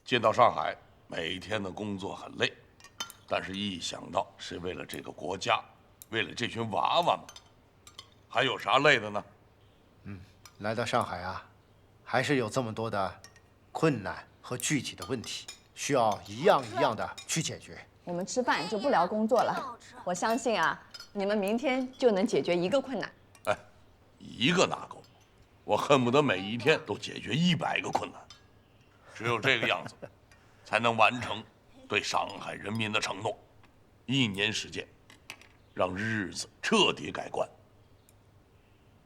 进到上海，每天的工作很累，但是一想到是为了这个国家，为了这群娃娃们，还有啥累的呢？来到上海啊，还是有这么多的困难和具体的问题，需要一样一样的去解决。我们吃饭就不聊工作了，我相信啊，你们明天就能解决一个困难。哎，一个哪够？我恨不得每一天都解决100个困难，只有这个样子，才能完成对上海人民的承诺。1年时间，让日子彻底改观。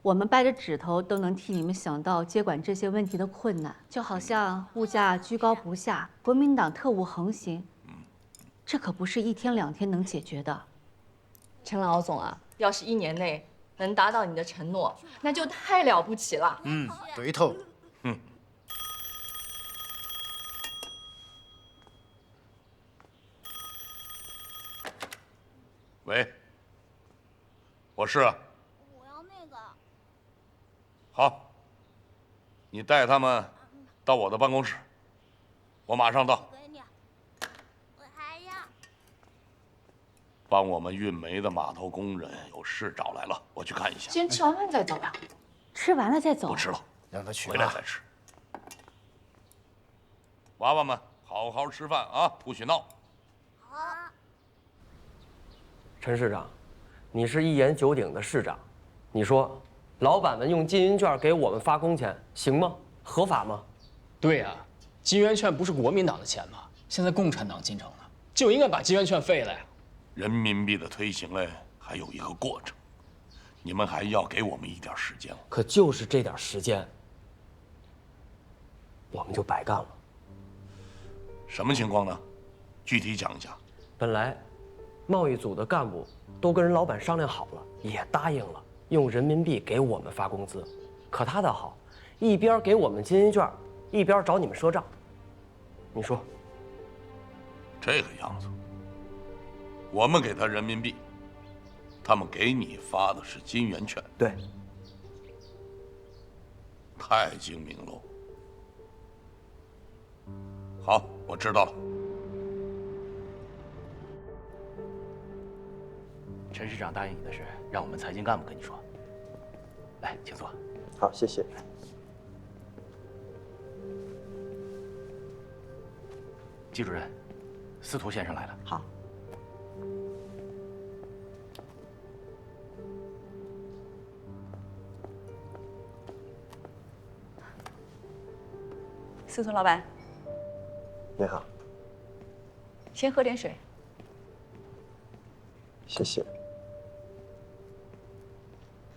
我们掰着指头都能替你们想到接管这些问题的困难，就好像物价居高不下，国民党特务横行，这可不是1天2天能解决的。陈老总啊，要是1年内能达到你的承诺，那就太了不起了。对头。喂，我是啊。我要那个。好，你带他们到我的办公室，我马上到。给你。我还要。帮我们运煤的码头工人有事找来了，我去看一下。先吃完饭再走呀。吃完了再走。不吃了，让他去回来再吃。娃娃们，好好吃饭啊，不许闹。好。陈市长，你是一言九鼎的市长，你说，老板们用金银券给我们发工钱，行吗？合法吗？对呀，金圆券不是国民党的钱吗？现在共产党进城了，就应该把金圆券废了呀。人民币的推行嘞，还有一个过程，你们还要给我们一点时间。可就是这点时间，我们就白干了。什么情况呢？具体讲一下。本来，贸易组的干部都跟人老板商量好了，也答应了用人民币给我们发工资。可他倒好，一边给我们金银券，一边找你们赊账。你说，这个样子，我们给他人民币，他们给你发的是金圆券。对，太精明喽。好，我知道了。陈市长答应你的事，让我们财经干部跟你说。来，请坐。好，谢谢。季主任，司徒先生来了。好。司徒老板，你好，先喝点水。谢谢。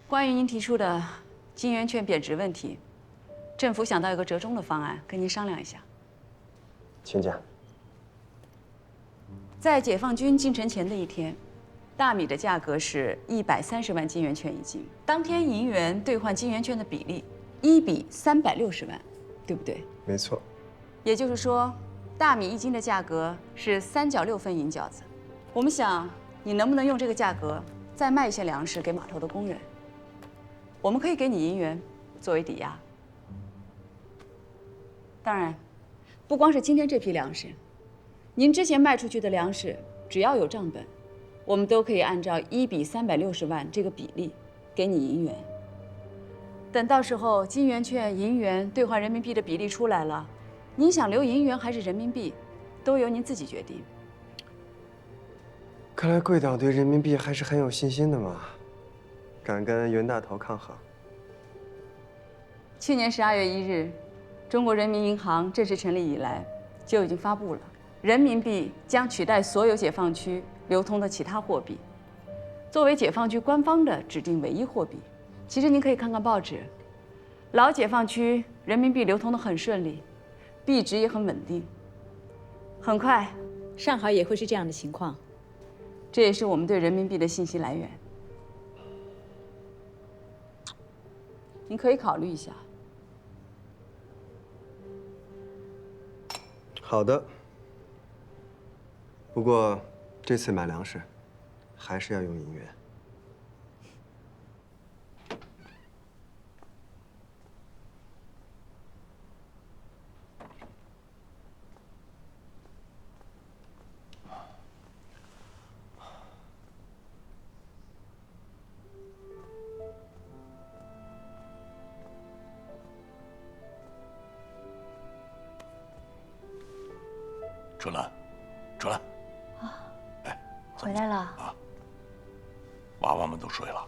关于您提出的金圆券贬值问题，政府想到一个折中的方案，跟您商量一下。请讲。在解放军进城前的一天，大米的价格是130万金圆券一斤，当天银元兑换金圆券的比例1比360万，对不对？没错。也就是说，大米1斤的价格是3角6分银饺子。我们想，你能不能用这个价格再卖一些粮食给码头的工人？我们可以给你银元作为抵押。当然，不光是今天这批粮食，您之前卖出去的粮食，只要有账本，我们都可以按照1比360万这个比例给你银元。等到时候金圆券银元兑换人民币的比例出来了，您想留银元还是人民币，都由您自己决定。看来贵党对人民币还是很有信心的嘛，敢跟袁大头抗衡。去年12月1日，中国人民银行正式成立以来，就已经发布了，人民币将取代所有解放区流通的其他货币，作为解放区官方的指定唯一货币。其实您可以看看报纸，老解放区人民币流通得很顺利，币值也很稳定。很快，上海也会是这样的情况。这也是我们对人民币的信息来源。您可以考虑一下。好的。不过这次买粮食，还是要用银元。春兰，春兰，回来了。娃娃们都睡了。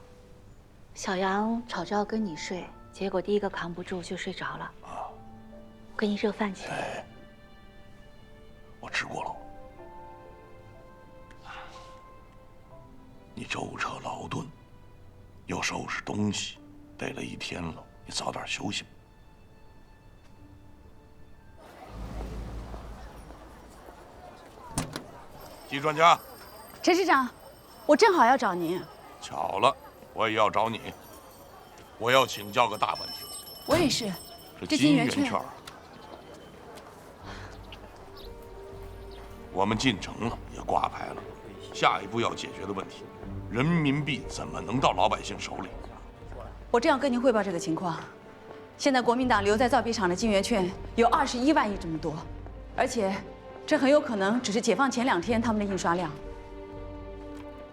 小杨吵着要跟你睡，结果第一个扛不住就睡着了。我给你热饭去。我吃过了。你舟车劳顿，又收拾东西，累了一天了，你早点休息吧。季专家，陈市长，我正好要找您。巧了，我也要找你。我要请教个大问题。我也是。这金圆券，我们进城了，也挂牌了。下一步要解决的问题，人民币怎么能到老百姓手里？我正要跟您汇报这个情况。现在国民党留在造币厂的金圆券有21万亿这么多，而且这很有可能只是解放前2天他们的印刷量。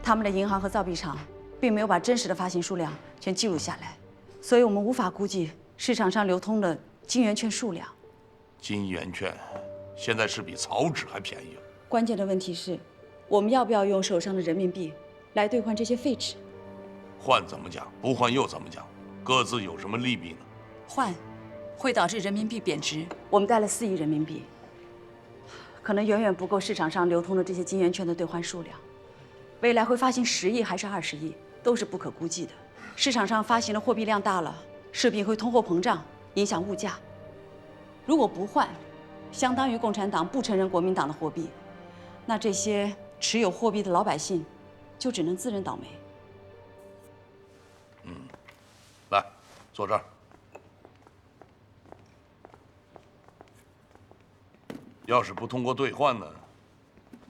他们的银行和造币厂并没有把真实的发行数量全记录下来，所以我们无法估计市场上流通的金圆券数量。金圆券现在是比草纸还便宜了。关键的问题是，我们要不要用手上的人民币来兑换这些废纸？换怎么讲，不换又怎么讲？各自有什么利弊呢？换会导致人民币贬值。我们带了4亿人民币，可能远远不够市场上流通的这些金圆券的兑换数量。未来会发行10亿还是20亿，都是不可估计的。市场上发行的货币量大了，势必会通货膨胀，影响物价。如果不换，相当于共产党不承认国民党的货币，那这些持有货币的老百姓就只能自认倒霉。来，坐这儿。要是不通过兑换呢，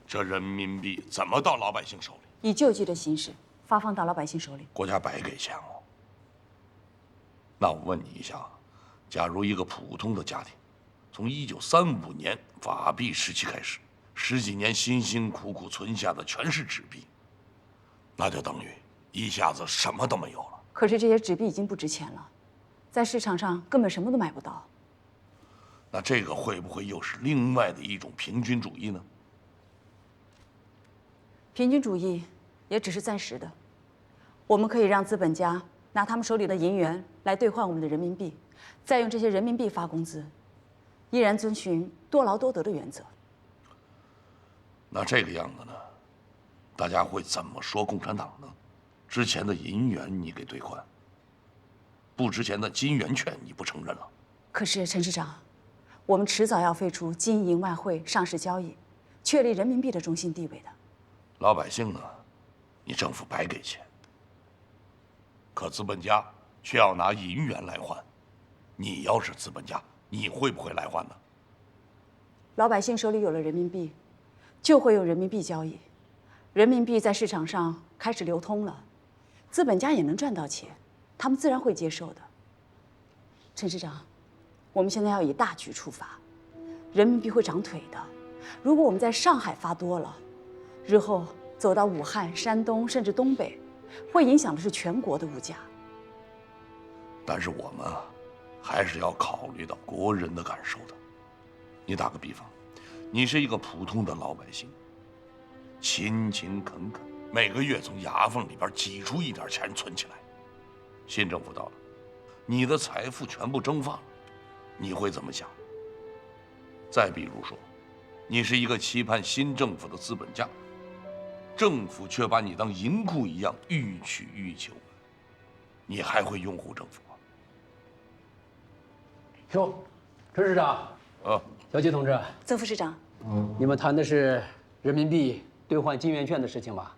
这人民币怎么到老百姓手里？以救济的形式发放到老百姓手里。国家白给钱哦。那我问你一下，假如一个普通的家庭，从1935年法币时期开始，10几年辛辛苦苦存下的全是纸币，那就等于一下子什么都没有了。可是这些纸币已经不值钱了，在市场上根本什么都买不到。那这个会不会又是另外的一种平均主义呢？平均主义也只是暂时的，我们可以让资本家拿他们手里的银元来兑换我们的人民币，再用这些人民币发工资，依然遵循多劳多得的原则。那这个样子呢，大家会怎么说共产党呢？之前的银元你给兑换，不值钱的金圆券你不承认了。可是陈市长，我们迟早要废除金银外汇上市交易，确立人民币的中心地位的。老百姓呢，你政府白给钱，可资本家却要拿银元来换。你要是资本家，你会不会来换呢？老百姓手里有了人民币，就会有人民币交易，人民币在市场上开始流通了，资本家也能赚到钱，他们自然会接受的。陈市长，我们现在要以大局出发，人民币会长腿的。如果我们在上海发多了，日后走到武汉、山东甚至东北，会影响的是全国的物价。但是我们还是要考虑到国人的感受的。你打个比方，你是一个普通的老百姓，勤勤恳恳，每个月从牙缝里边挤出一点钱存起来。新政府到了，你的财富全部蒸发了，你会怎么想？再比如说，你是一个期盼新政府的资本家，政府却把你当银库一样欲取欲求，你还会拥护政府吗？哟，陈市长，小季同志，曾副市长，你们谈的是人民币兑换金圆券的事情吧？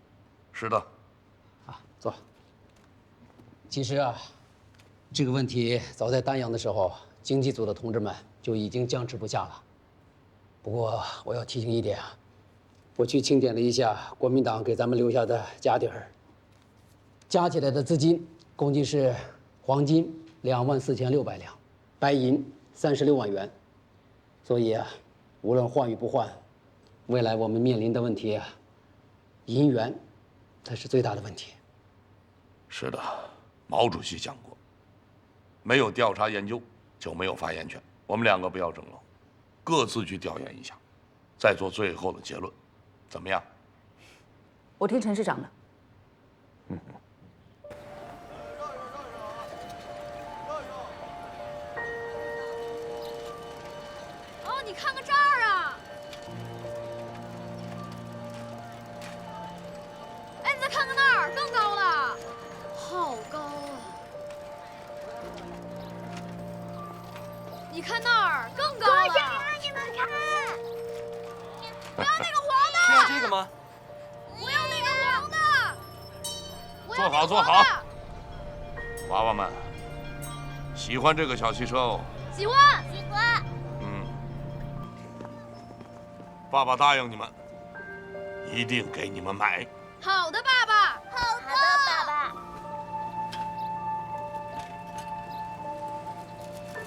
是的。坐。其实啊，这个问题早在丹阳的时候，经济组的同志们就已经僵持不下了。不过我要提醒一点啊，我去清点了一下国民党给咱们留下的家底儿，加起来的资金共计是黄金24600两，白银36万元。所以啊，无论换与不换，未来我们面临的问题啊，银元才是最大的问题。是的，毛主席讲过，没有调查研究就没有发言权。我们两个不要争了，各自去调研一下，再做最后的结论，怎么样？我听陈市长的。哦，你看看这儿啊！哎，你再看看那儿，更高了，好高啊！你看那儿更高了。你们看，我要那个黄的。是要这个吗？我要那个黄的。坐好，坐好。娃娃们，喜欢这个小汽车哦。喜欢，喜欢。爸爸答应你们，一定给你们买。好的，爸爸。好的，爸爸。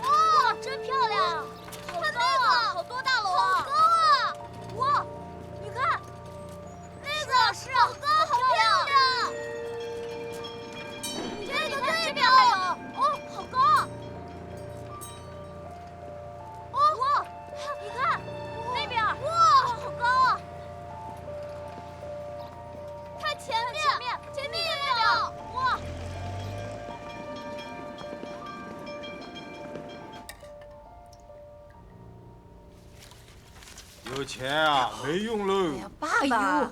哇，真漂亮！好高啊！好多大楼啊！好高啊！哇，你看，那个是好高，好漂亮！这个这边还有哦，好高啊！哦，哇，你看那边，哇，好高啊！看前面那边，哇！有钱啊，没用喽。爸爸，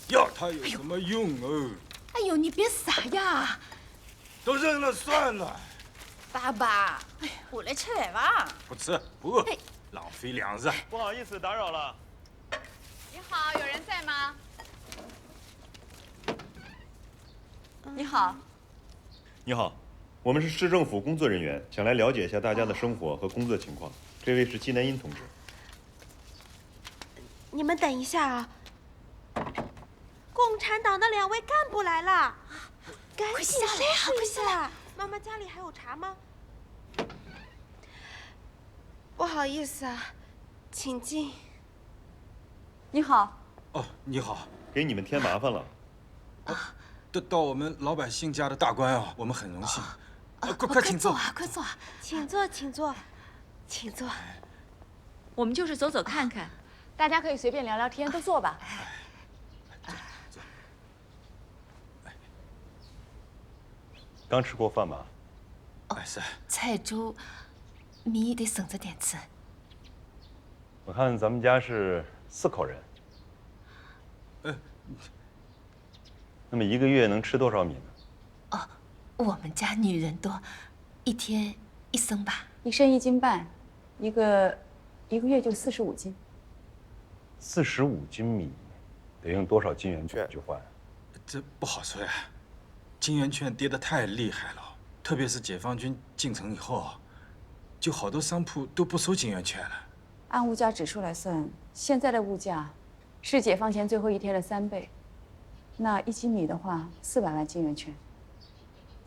要它有什么用哦？哎呦，你别傻呀！都扔了算了。爸爸，我来吃饭吧。不吃，不饿，浪费粮食。不好意思，打扰了。你好，有人在吗？你好。你好，我们是市政府工作人员，想来了解一下大家的生活和工作情况。这位是季南音同志。你们等一下啊！共产党的2位干部来了，赶紧收拾一下。妈妈家里还有茶吗？不好意思啊，请进。你好。哦，你好，给你们添麻烦了。到我们老百姓家的大官啊，我们很荣幸。快请坐啊，快坐啊！请坐，请坐，请坐。我们就是走走看看，大家可以随便聊聊天，都坐吧。刚吃过饭吗？是。菜粥，米得省着点吃。我看咱们家是4口人。那么1个月能吃多少米呢？我们家女人多，1天1升吧。1升1斤半，一个月就45斤。45斤米，得用多少金圆券去换？这不好说呀，金圆券跌得太厉害了，特别是解放军进城以后，就好多商铺都不收金圆券了。按物价指数来算，现在的物价是解放前最后1天的3倍。那1斤米的话，400万金圆券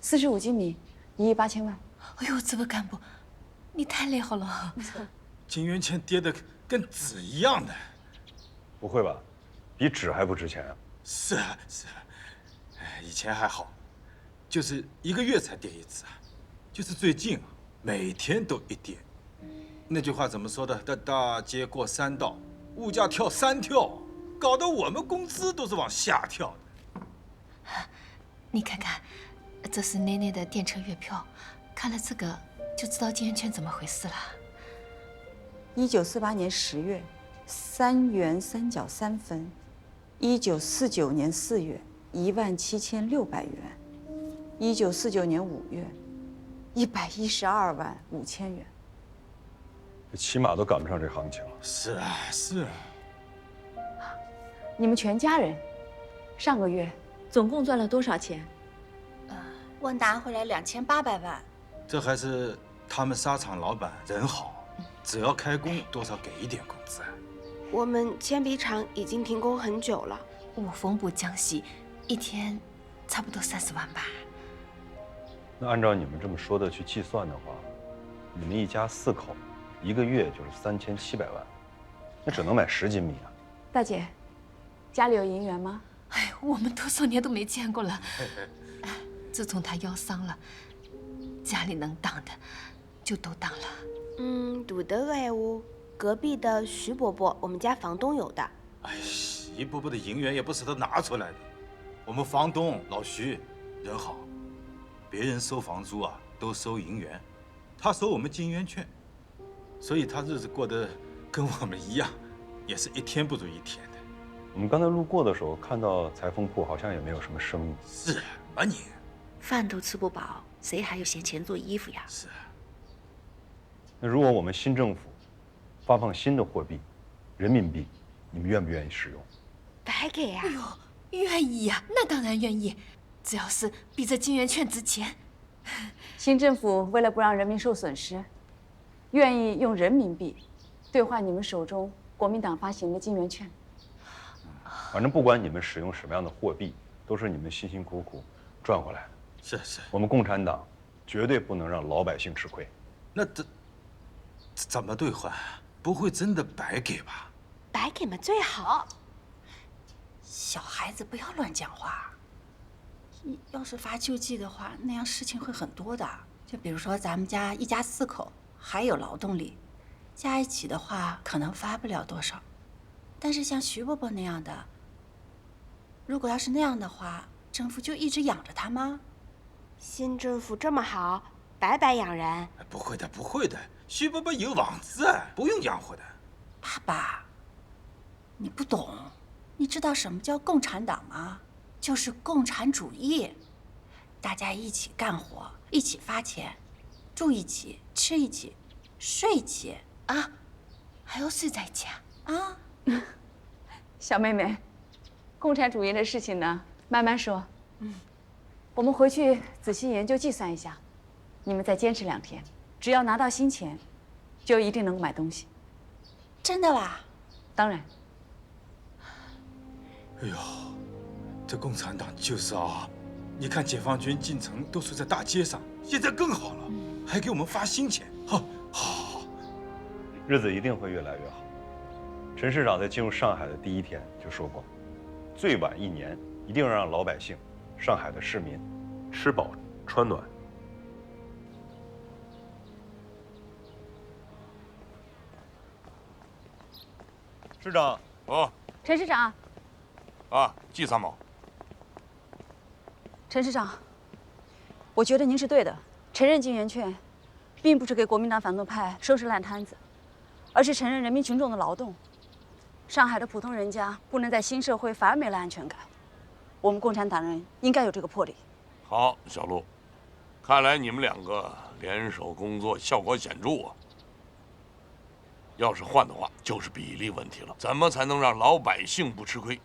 ，45斤米，1亿8000万。哎呦，这位干部，你太厉害了！金圆券跌得跟纸一样的。不会吧？比纸还不值钱啊？是啊，是啊。以前还好，就是1个月才跌1次啊，就是最近啊，每天都一跌。那句话怎么说的？大街过3道，物价跳3跳，搞得我们工资都是往下跳的。你看看，这是奶奶的电车月票，看了这个就知道金圆券怎么回事了。1948年10月，3元3角3分；1949年4月，17600元；1949年5月，112万5千元。这起码都赶不上这行情了。是啊，是啊。你们全家人，上个月总共赚了多少钱？我拿回来2800万。这还是他们纱厂老板人好，只要开工，多少给一点工资。我们铅笔厂已经停工很久了。五峰部江西1天差不多30万吧。那按照你们这么说的去计算的话，你们一家4口，1个月就是3700万，那只能买10斤米啊。大姐，家里有银元吗？哎，我们多少年都没见过了。自从他腰伤了，家里能当的就都当了。大的闲话，隔壁的徐伯伯，我们家房东有的。哎，徐伯伯的银元也不是他拿出来的。我们房东老徐人好，别人收房租啊都收银元，他收我们金圆券，所以他日子过得跟我们一样，也是一天不如一天的。我们刚才路过的时候看到裁缝铺好像也没有什么生意。是啊，你饭都吃不饱，谁还有闲钱做衣服呀？是。那如果我们新政府发放新的货币，人民币，你们愿不愿意使用？白给啊！哎呦，愿意呀，那当然愿意，只要是比这金圆券值钱。新政府为了不让人民受损失，愿意用人民币兑换你们手中国民党发行的金圆券。反正不管你们使用什么样的货币，都是你们辛辛苦苦赚回来的。是。我们共产党绝对不能让老百姓吃亏。那怎么兑换？不会真的白给吧？白给嘛最好。小孩子不要乱讲话。要是发救济的话，那样事情会很多的。就比如说咱们家一家4口，还有劳动力，加一起的话可能发不了多少。但是像徐伯伯那样的，如果要是那样的话，政府就一直养着他吗？新政府这么好，白白养人？不会的，不会的。徐伯伯有网子，不用养活的。爸爸，你不懂，你知道什么叫共产党吗？就是共产主义，大家一起干活，一起发钱，住一起，吃一起，睡一起啊，还要睡在一起啊！小妹妹，共产主义的事情呢，慢慢说。我们回去仔细研究计算一下，你们再坚持2天，只要拿到新钱，就一定能买东西。真的啦？当然。哎呦，这共产党就是啊！你看解放军进城都是在大街上，现在更好了，还给我们发新钱。好，日子一定会越来越好。陈市长在进入上海的第1天就说过，最晚1年一定让老百姓、上海的市民吃饱穿暖。市长，陈市长。季参谋。陈市长，我觉得您是对的，承认金圆券，并不是给国民党反动派收拾烂摊子，而是承认人民群众的劳动。上海的普通人家不能在新社会反而没了安全感，我们共产党人应该有这个魄力。好，小陆，看来你们2个联手工作效果显著啊。要是换的话，就是比例问题了。怎么才能让老百姓不吃亏，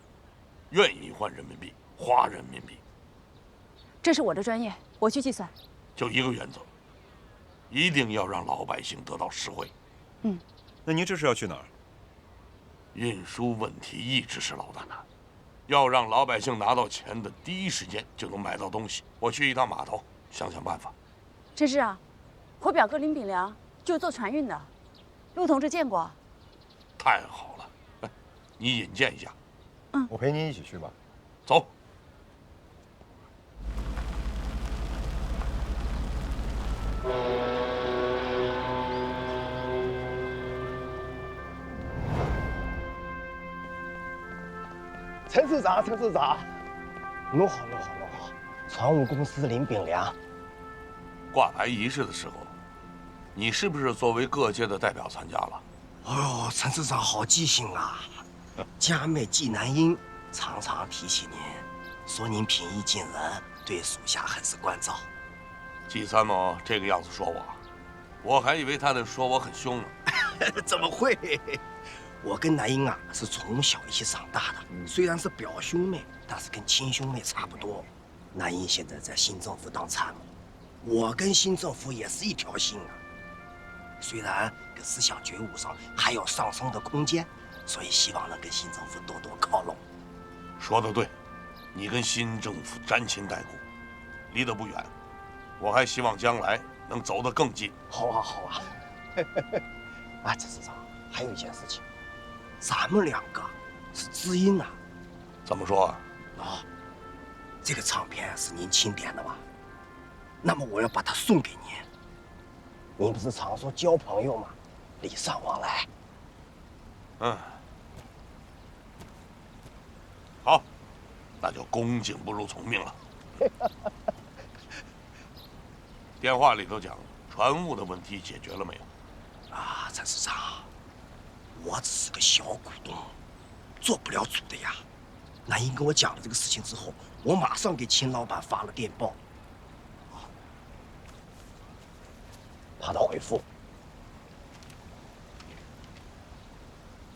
愿意换人民币，花人民币？这是我的专业，我去计算。就一个原则，一定要让老百姓得到实惠。那您这是要去哪儿？运输问题一直是老大难，要让老百姓拿到钱的第一时间就能买到东西。我去一趟码头，想想办法。陈市长，我表哥林炳良就是做船运的，陆同志见过。太好了，哎，你引荐一下。我陪你一起去吧。走。陈市长，弄好，船务公司林炳良。挂牌仪式的时候，你是不是作为各界的代表参加了？哎呦，陈市长好记性啊！家妹季南英常常提起您，说您平易近人，对属下很是关照。季参谋这个样子说我还以为他得说我很凶呢。怎么会？我跟南英啊是从小一起长大的，虽然是表兄妹，但是跟亲兄妹差不多。南英现在在新政府当参谋，我跟新政府也是一条心啊。虽然跟思想觉悟上还有上升的空间，所以希望能跟新政府多多靠拢。说得对，你跟新政府沾亲带故，离得不远。我还希望将来能走得更近。好啊。陈市长，还有一件事情，咱们2个是知音啊。怎么说啊？这个唱片是您钦点的吧？那么我要把它送给您。您不是常说交朋友吗？礼尚往来。嗯，好，那就恭敬不如从命了。电话里头讲，船务的问题解决了没有？啊，陈市长，我只是个小股东，做不了主的呀。南英跟我讲了这个事情之后，我马上给秦老板发了电报，怕他回复。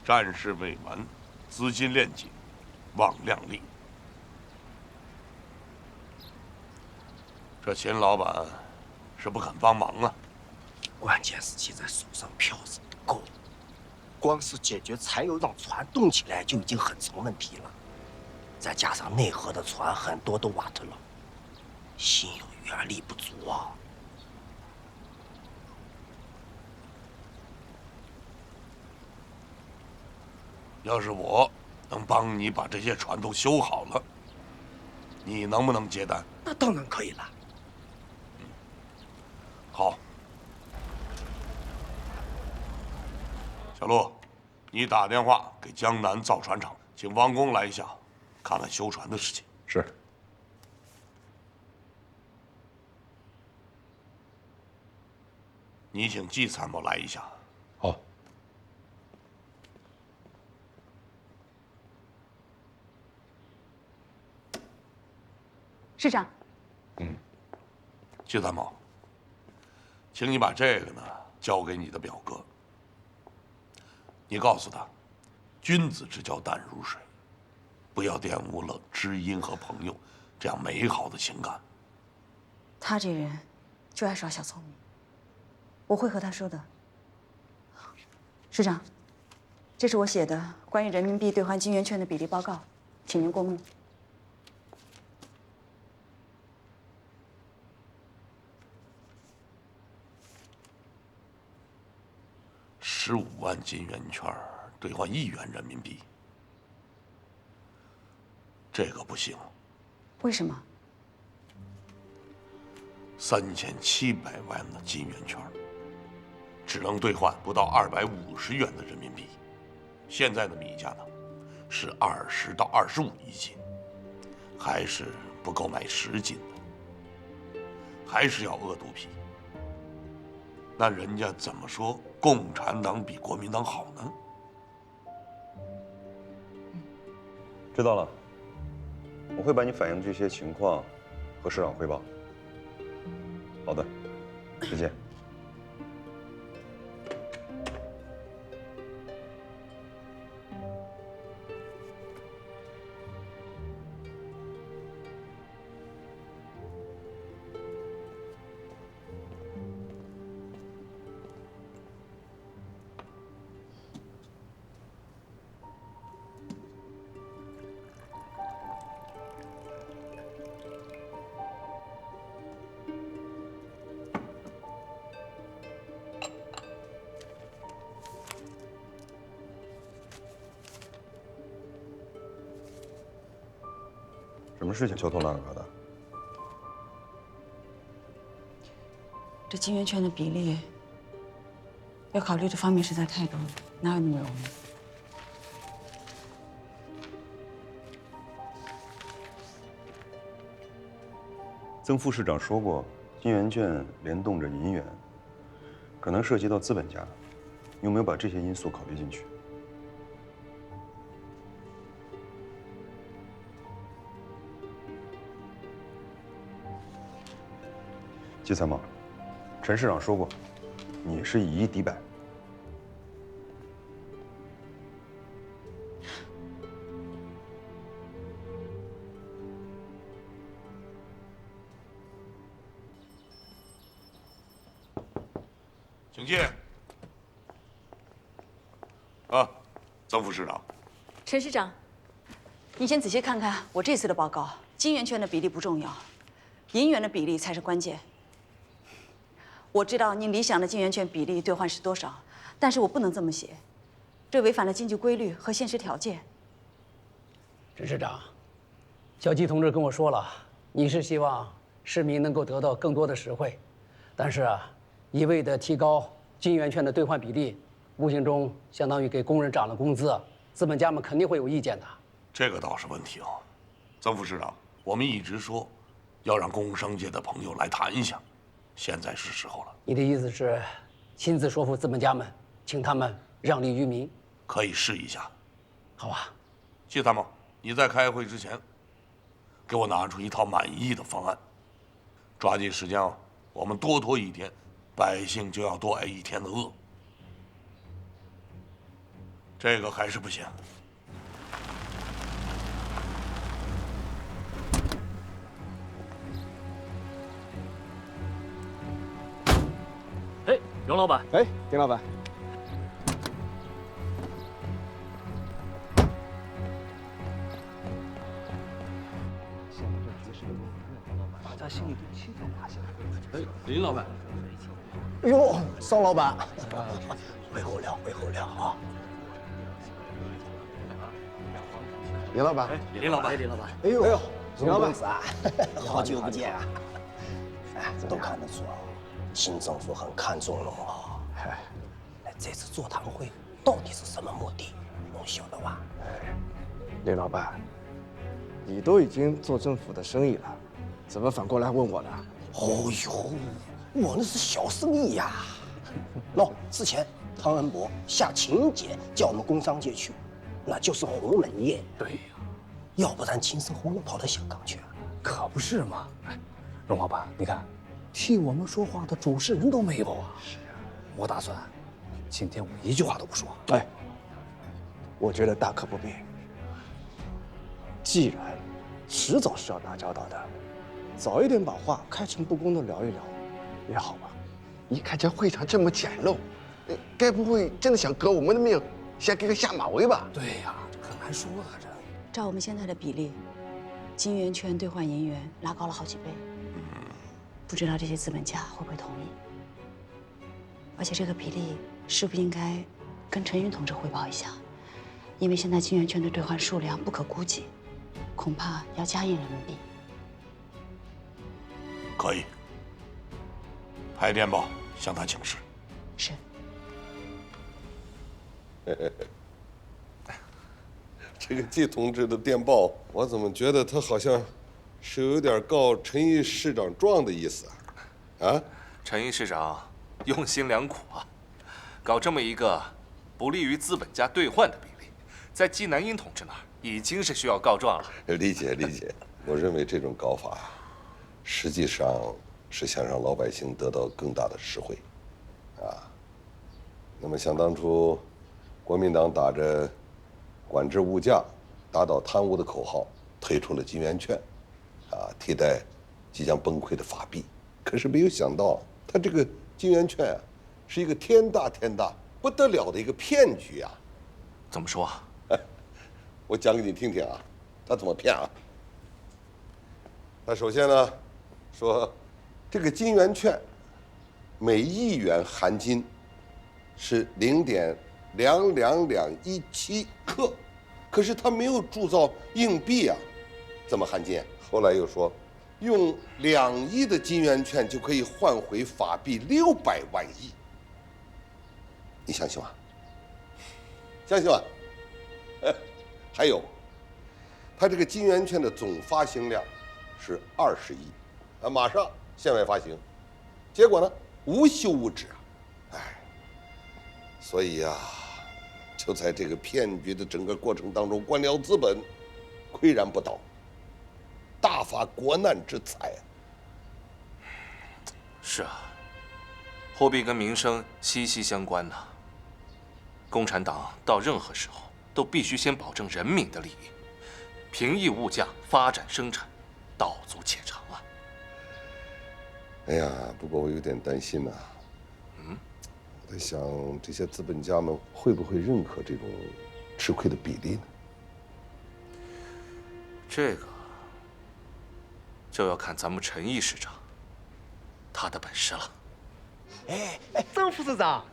战事未完，资金链紧，望量力。这秦老板是不肯帮忙啊。关键是现在手上票子不够，光是解决柴油让船动起来就已经很成问题了，再加上内河的船很多都瓦特了，心有余而力不足啊。要是我能帮你把这些船都修好了，你能不能接单？那当然可以了。好，小陆，你打电话给江南造船厂，请王工来一下，看看修船的事情。是。你请季参谋来一下。好。市长。季参谋，请你把这个呢交给你的表哥。你告诉他，君子之交淡如水，不要玷污了知音和朋友这样美好的情感。他这人就爱耍小聪明，我会和他说的。市长，这是我写的关于人民币兑换金圆券的比例报告，请您过目。15万金圆券兑换1元人民币，这个不行。为什么？3700万的金圆券，只能兑换不到250元的人民币。现在的米价呢，是20到25一斤，还是不够买10斤的，还是要饿肚皮。那人家怎么说共产党比国民党好呢？知道了，我会把你反映的这些情况和市长汇报。好的，再见。什么事情焦头烂额的？这金圆券的比例，要考虑的方面实在太多了，哪有那么容易？曾副市长说过，金圆券联动着银元，可能涉及到资本家，你有没有把这些因素考虑进去？季参谋，陈市长说过，你是以一敌百。请进。啊，曾副市长。陈市长，你先仔细看看我这次的报告，金圆券的比例不重要，银元的比例才是关键。我知道您理想的金圆券比例兑换是多少，但是我不能这么写，这违反了经济规律和现实条件。陈市长，小季同志跟我说了，你是希望市民能够得到更多的实惠，但是啊，一味的提高金圆券的兑换比例，无形中相当于给工人涨了工资，资本家们肯定会有意见的。这个倒是问题哦。曾副市长，我们一直说要让工商界的朋友来谈一下，现在是时候了。你的意思是亲自说服资本家们，请他们让利于民？可以试一下。好啊。谢参谋，你在开会之前，给我拿出一套满意的方案。抓紧时间哦，我们多拖一天，百姓就要多挨一天的饿。这个还是不行。哎，荣老板。哎，丁老板。大家心里对气氛拉下来。哎，林老板。哎呦，邵老板，会后聊，会后聊啊。林老板，林老板，林老板。哎呦，林老板啊，好久不见啊！哎，都看得出啊，新政府很看重侬啊。哎，这次座谈会到底是什么目的？侬晓得吧？林老板，你都已经做政府的生意了，怎么反过来问我呢？哦呦，我那是小生意呀。喏，之前汤恩伯下请柬叫我们工商界去，那就是鸿门宴。对呀，要不然秦始皇能跑到香港去啊？可不是嘛！哎，荣老板，你看，替我们说话的主事人都没有啊。是啊，我打算今天我一句话都不说。哎，我觉得大可不必。既然迟早是要打交道的，早一点把话开诚布公的聊一聊，也好吧。一看这会场这么简陋，该不会真的想革我们的命，想给个下马威吧？对呀，这可难说啊，这。照我们现在的比例，金圆券兑换银元拉高了好几倍，不知道这些资本家会不会同意？而且这个比例是不是应该跟陈云同志汇报一下？因为现在金圆券的兑换数量不可估计，恐怕要加印人民币。可以，派电报向他请示。是。这个季同志的电报，我怎么觉得他好像是有点告陈毅市长状的意思啊？啊？陈毅市长用心良苦啊，搞这么一个不利于资本家兑换的比例，在季南英同志那儿已经是需要告状了。理解理解，我认为这种搞法，实际上是想让老百姓得到更大的实惠，啊。那么想当初，国民党打着管制物价、打倒贪污的口号，推出了金圆券，啊，替代即将崩溃的法币。可是没有想到，他这个金圆券啊，是一个天大不得了的一个骗局啊！怎么说啊？我讲给你听听啊，他怎么骗啊？他首先呢，说这个金圆券每1元含金是0.22217克，可是他没有铸造硬币啊，怎么含金？后来又说，用2亿的金圆券就可以换回法币600万亿，你相信吗？相信吗？还有，他这个金圆券的总发行量是20亿，啊，马上向外发行，结果呢，无休无止啊，哎。所以呀，就在这个骗局的整个过程当中，官僚资本岿然不倒，大发国难之财啊！是啊，货币跟民生息息相关呐。共产党到任何时候都必须先保证人民的利益，平抑物价，发展生产，道阻且长啊！哎呀，不过我有点担心呐。我在想，这些资本家们会不会认可这种吃亏的比例呢？这个就要看咱们陈毅市长他的本事了。曾副市长，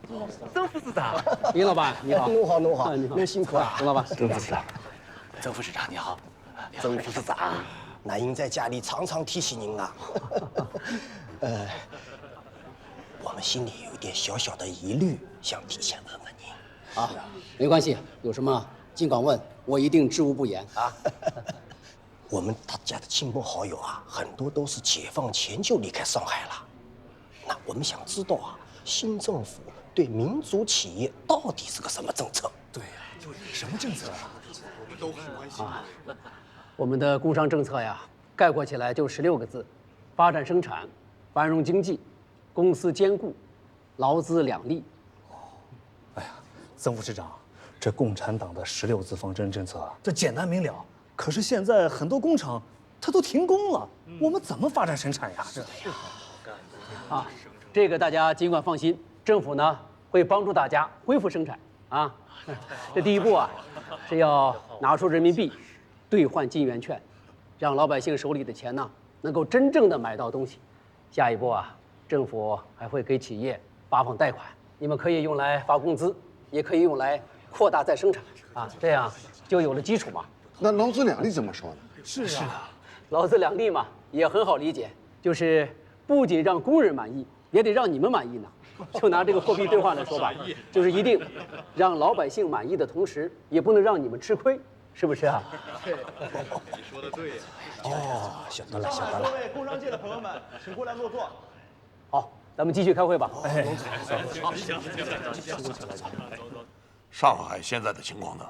曾副市长，林老板你好。弄好弄好，你好，您辛苦了。林老板，曾副市长，曾副市长你好。曾副市长，南英在家里常常提起您了。我们心里有一点小小的疑虑，想提前问问您。啊，没关系，有什么尽管问，我一定知无不言啊。我们大家的亲朋好友啊，很多都是解放前就离开上海了。那我们想知道啊，新政府对民族企业到底是个什么政策？对呀，什么政策啊？我们都很关心啊。我们的工商政策呀，概括起来就16个字：发展生产，繁荣经济，公私兼顾，劳资两利。哎呀，曾副市长，这共产党的16字方针政策啊，这简单明了。可是现在很多工厂它都停工了，我们怎么发展生产呀？这啊，这个大家尽管放心，政府呢会帮助大家恢复生产啊。这第一步啊，是要拿出人民币兑换金圆券，让老百姓手里的钱呢能够真正的买到东西。下一步啊，政府还会给企业发放贷款，你们可以用来发工资，也可以用来扩大再生产啊，这样就有了基础嘛。那劳资两利怎么说呢？是啊，劳资两利嘛，也很好理解，就是不仅让工人满意，也得让你们满意呢。就拿这个货币兑换来说吧，就是一定让老百姓满意的同时，也不能让你们吃亏，是不是啊？你说的对呀。哦，晓得了，晓得了。各位工商界的朋友们，请过来落座。好，咱们继续开会吧。哎，上海现在的情况呢，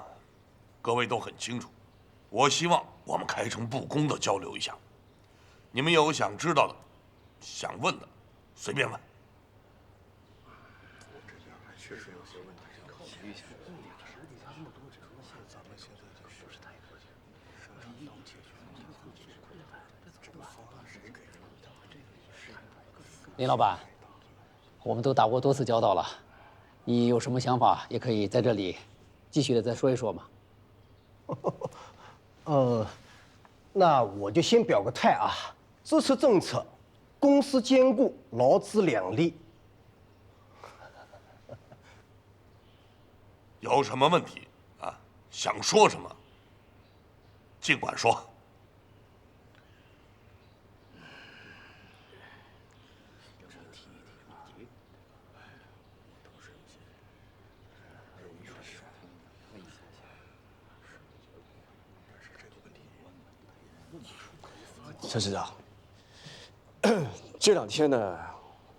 各位都很清楚。我希望我们开诚布公的交流一下，你们有想知道的、想问的，随便问。确实有些问题要考虑一下。林老板，我们都打过多次交道了，你有什么想法也可以在这里继续的再说一说嘛。那我就先表个态啊，支持政策，公私兼顾，劳资两利。有什么问题啊？想说什么，尽管说。陈市长，这2天呢，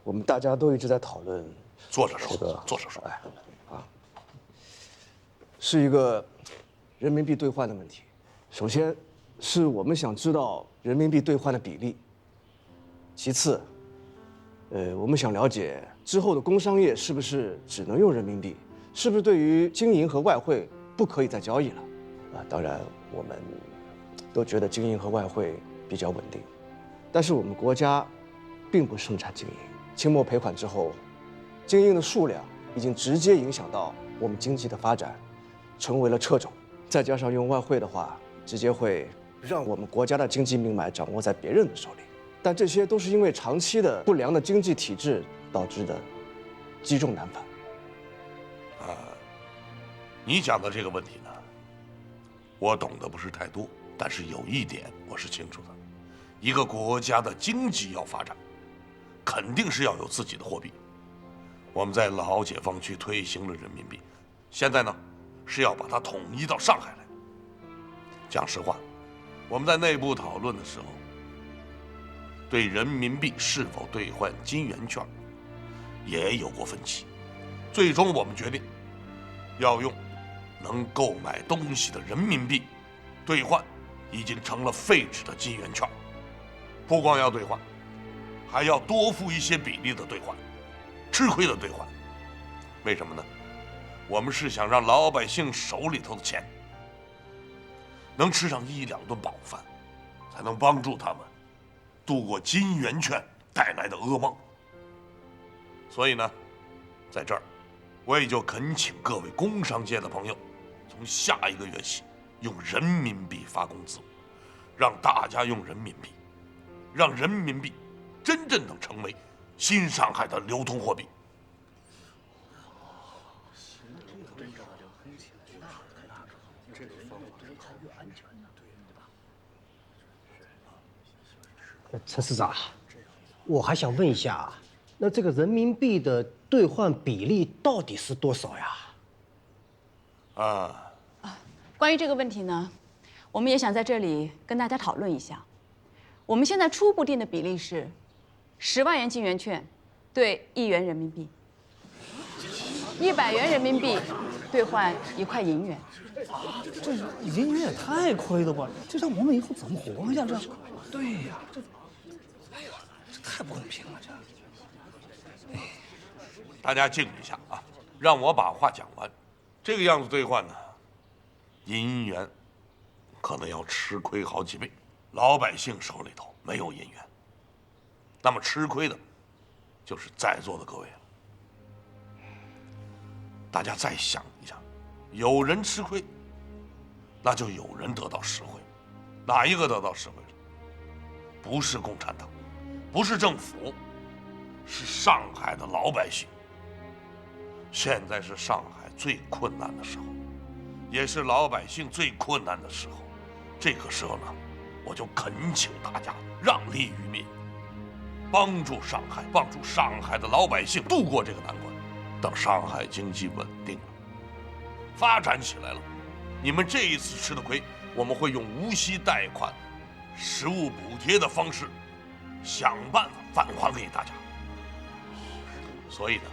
我们大家都一直在讨论，坐着说，坐着说，哎，啊，是一个人民币兑换的问题。首先，是我们想知道人民币兑换的比例；其次，我们想了解之后的工商业是不是只能用人民币，是不是对于金银和外汇不可以再交易了？啊，当然，我们都觉得金银和外汇比较稳定，但是我们国家并不生产金银。清末赔款之后，金银的数量已经直接影响到我们经济的发展，成为了掣肘。再加上用外汇的话，直接会让我们国家的经济命脉掌握在别人的手里。但这些都是因为长期的不良的经济体制导致的积重难返。你讲的这个问题呢，我懂得不是太多，但是有一点我是清楚的：一个国家的经济要发展，肯定是要有自己的货币。我们在老解放区推行了人民币，现在呢是要把它统一到上海来。讲实话，我们在内部讨论的时候，对人民币是否兑换金圆券也有过分歧。最终我们决定要用能购买东西的人民币兑换已经成了废纸的金圆券。不光要兑换，还要多付一些比例的兑换，吃亏的兑换。为什么呢？我们是想让老百姓手里头的钱能吃上1、2顿饱饭，才能帮助他们度过金圆券带来的噩梦。所以呢，在这儿我也就恳请各位工商界的朋友，从下一个月起用人民币发工资，让大家用人民币，让人民币真正能成为新上海的流通货币。陈市长，我还想问一下，那这个人民币的兑换比例到底是多少呀？关于这个问题呢，我们也想在这里跟大家讨论一下。我们现在初步定的比例是10万元金圆券兑1元人民币，100元人民币兑换1块银元。这银元也太亏了吧！这让我们以后怎么活呀？这，对呀，哎呀，这太不公平了，这。大家静一下啊，让我把话讲完。这个样子兑换呢，银元可能要吃亏好几倍，老百姓手里头没有银元，那么吃亏的就是在座的各位了。大家再想一想，有人吃亏，那就有人得到实惠。哪一个得到实惠了？不是共产党，不是政府，是上海的老百姓。现在是上海最困难的时候，也是老百姓最困难的时候。这个时候呢，我就恳请大家让利于民，帮助上海，帮助上海的老百姓度过这个难关。等上海经济稳定了，发展起来了，你们这一次吃的亏，我们会用无息贷款、实物补贴的方式，想办法返还给大家。所以呢，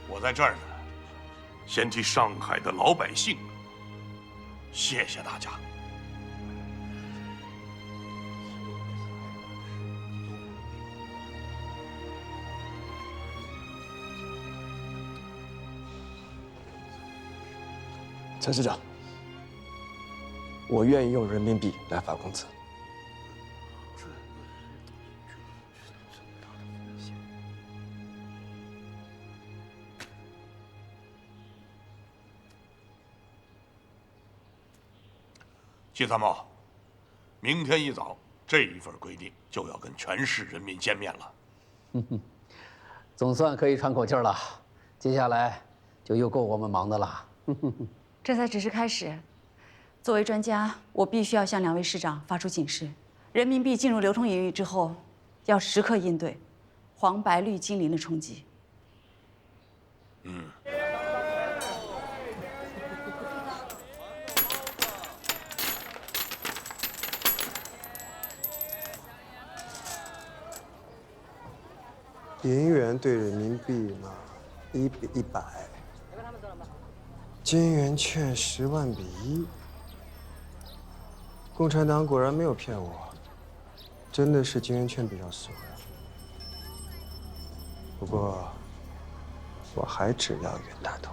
我在这儿呢，先替上海的老百姓谢谢大家。陈市长，我愿意用人民币来发工资。季参谋，明天一早这一份规定就要跟全市人民见面了。总算可以喘口气了，接下来就又够我们忙的了。这才只是开始。作为专家，我必须要向2位市长发出警示：人民币进入流通领域之后，要时刻应对黄白绿金鳞的冲击。银元兑人民币嘛，1比100。金圆券10万比1。共产党果然没有骗我，真的是金圆券比较实惠。不过，我还只要袁大头。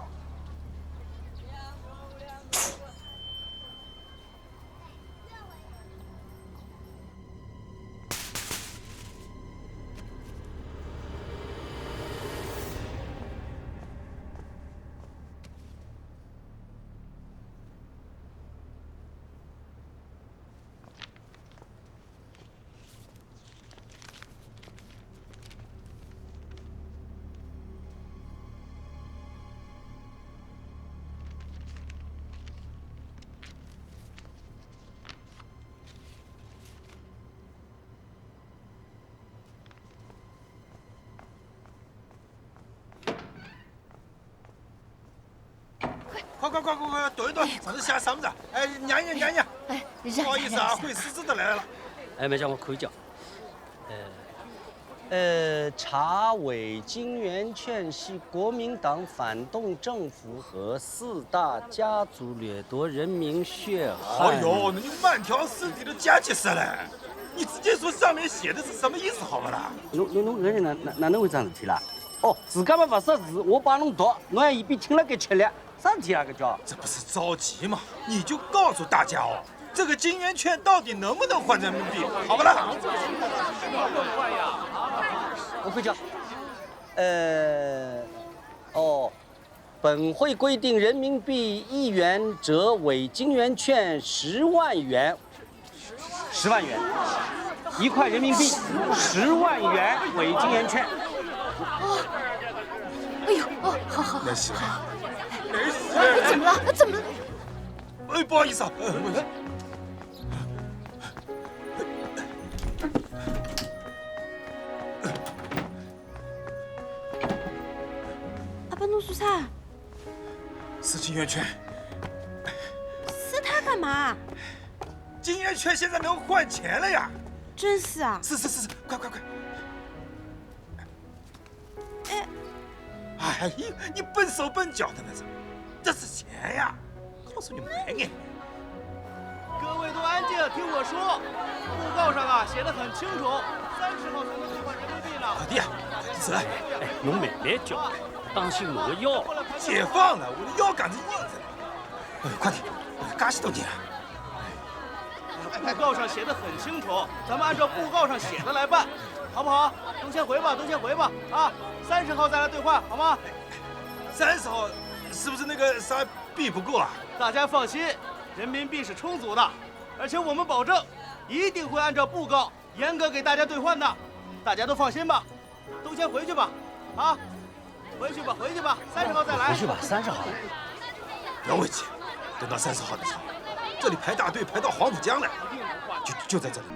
快，躲一躲，上次吓嗓子。哎，娘娘，哎，不好意思啊，会狮子的来了。哎，没讲我口角。查伪金圆券系国民党反动政府和4大家族掠夺人民血汗。哎呦，那你慢条斯理的加解释了，你直接说上面写的是什么意思好不啦？侬人哪能会这样事体啦？哦，自家嘛不识字，我帮侬读，侬还一边听了给吃力，啥事体啊？搿叫？这不是着急吗？你就告诉大家哦，这个金圆券到底能不能换人民币，好不啦？我会讲。本会规定，人民币1元折伪金圆券10万元，10万元，1块人民币10万元伪金圆券。哎呦，好。没事。怎么了？怎么了？哎，不好意思啊。阿爸，侬做啥？是金圆券，干嘛？金圆券现在能换钱了呀！真是啊！是，快！哎，哎呀，你笨手笨脚的那是，这是钱呀！告诉你们哎。各位都安静，听我说，布告上啊写的很清楚，30号才能兑换人民币呢。老弟，是。用慢点叫，当心我的腰。解放了，我的腰杆子硬着呢。哎，快点，嘎西都点。布告上写的很清楚，咱们按照布告上写的来办，好不好？都先回吧啊！30号再来兑换，好吗？30号是不是那个啥币不够啊？大家放心，人民币是充足的，而且我们保证一定会按照布告严格给大家兑换的，大家都放心吧。都先回去吧，啊，回去吧，30号再来。回去吧，30号。不要危急，等到30号的时候，这里排大队排到黄浦江来，就在这里。